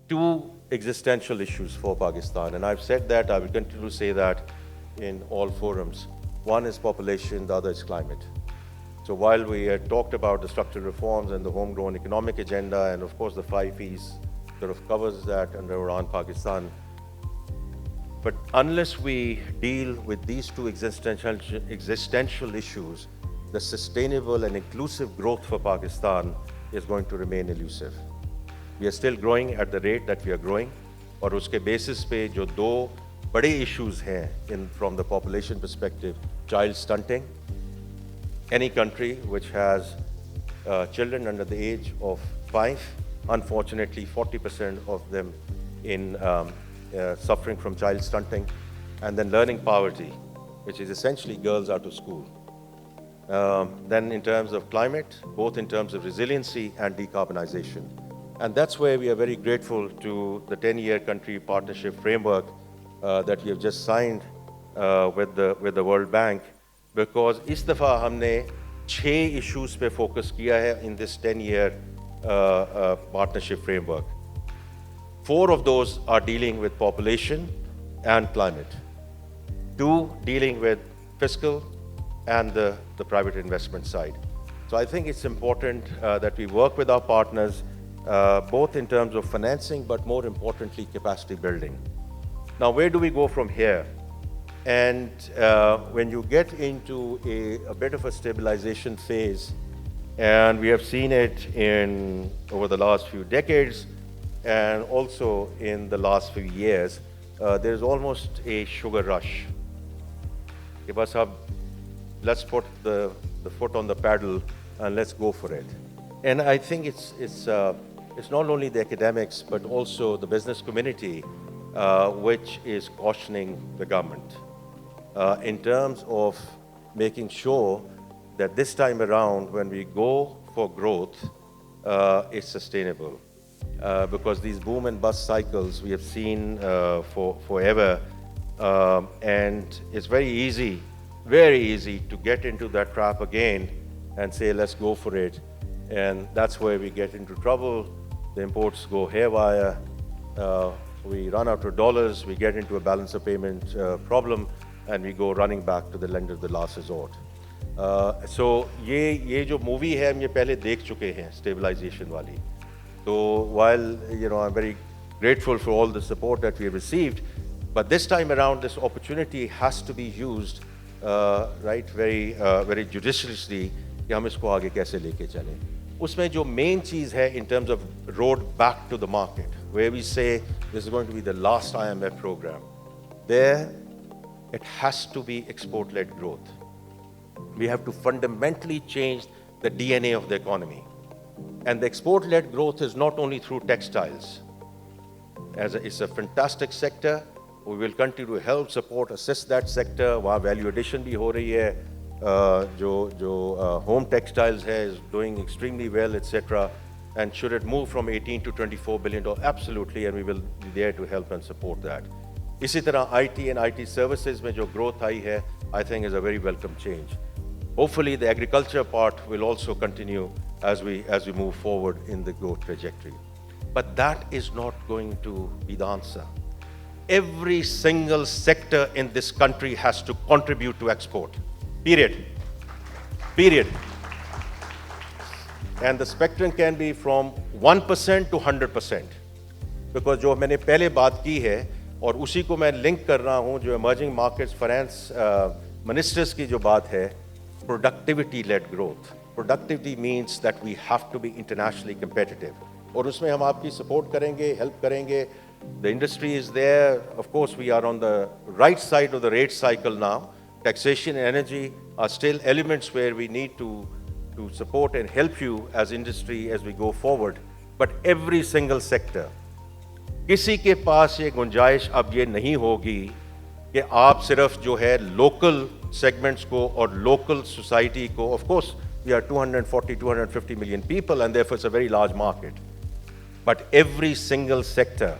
two existential issues for Pakistan, and I've said that, I will continue to say that in all forums. One is population, the other is climate. So while we had talked about the structural reforms and the homegrown economic agenda, and of course the 5 Ps sort of covers that under Iran, Pakistan, but unless we deal with these two existential issues, the sustainable and inclusive growth for Pakistan is going to remain elusive. We are still growing at the rate that we are growing, और उसके basis पे जो दो बड़े issues हैं from the population perspective, child stunting. Any country which has children under the age of 5, unfortunately 40% of them suffering from child stunting, and then learning poverty, which is essentially girls out of school. Then in terms of climate, both in terms of resiliency and decarbonization. And that's where we are very grateful to the 10-year country partnership framework that we have just signed with the World Bank, because इस दफ़ा हमने 6 issues पे focus किया है in this 10-year partnership framework. 4 of those are dealing with population and climate. 2 dealing with fiscal and the private investment side. So I think it's important that we work with our partners, both in terms of financing, but more importantly, capacity building. Now, where do we go from here? And when you get into a bit of a stabilization phase, and we have seen it over the last few decades, and also in the last few years, there's almost a sugar rush. Let's put the foot on the pedal and let's go for it. And I think it's not only the academics, but also the business community, which is cautioning the government in terms of making sure that this time around, when we go for growth, it's sustainable. Because these boom and bust cycles we have seen forever, and it's very easy to get into that trap again and say, let's go for it. And that's where we get into trouble. The imports go haywire, we run out of dollars, we get into a balance of payment problem, and we go running back to the lender of the last resort. So ये जो movie है हम ये पहले देख चुके हैं, stabilization वाली. So while I'm very grateful for all the support that we have received, but this time around this opportunity has to be used very judiciously कि हम इसको आगे कैसे लेके चलें. उसमें जो main चीज़ है in terms of road back to the market, where we say this is going to be the last IMF program, there it has to be export-led growth. We have to fundamentally change the DNA of the economy. And the export-led growth is not only through textiles. It's a fantastic sector. We will continue to help, support, assist that sector. वहाँ value addition भी हो रही है. जो home textiles is doing extremely well, etc. And should it move from 18 to 24 billion, absolutely, and we will be there to help and support that. इसी तरह IT and IT services में जो growth आई है, I think is a very welcome change. Hopefully, the agriculture part will also continue as we move forward in the growth trajectory. But that is not going to be the answer. Every single sector in this country has to contribute to export. Period. And the spectrum can be from 1% to 100%. Because जो मैंने पहले बात की है और उसी को मैं लिंक कर रहा हूँ जो emerging markets finance ministers की जो बात है, productivity-led growth. Productivity means that we have to be internationally competitive. और उसमें हम आपकी support करेंगे, help करेंगे. The industry is there. Of course, we are on the right side of the rate cycle now. Taxation and energy are still elements where we need to support and help you as industry as we go forward. But every single sector, किसी के पास ये गुंजाइश अब ये नहीं होगी कि आप सिर्फ जो है local segments को और local society को, of course, we are 250 million people and therefore it's a very large market. But every single sector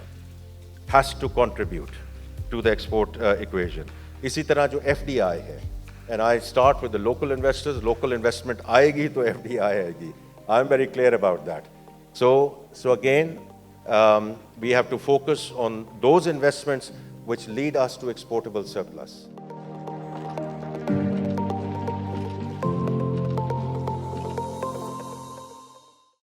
has to contribute to the export equation. इसी तरह जो FDI है, and I start with the local investors, local investment आएगी तो FDI आएगी. I'm very clear about that. So again, we have to focus on those investments which lead us to exportable surplus.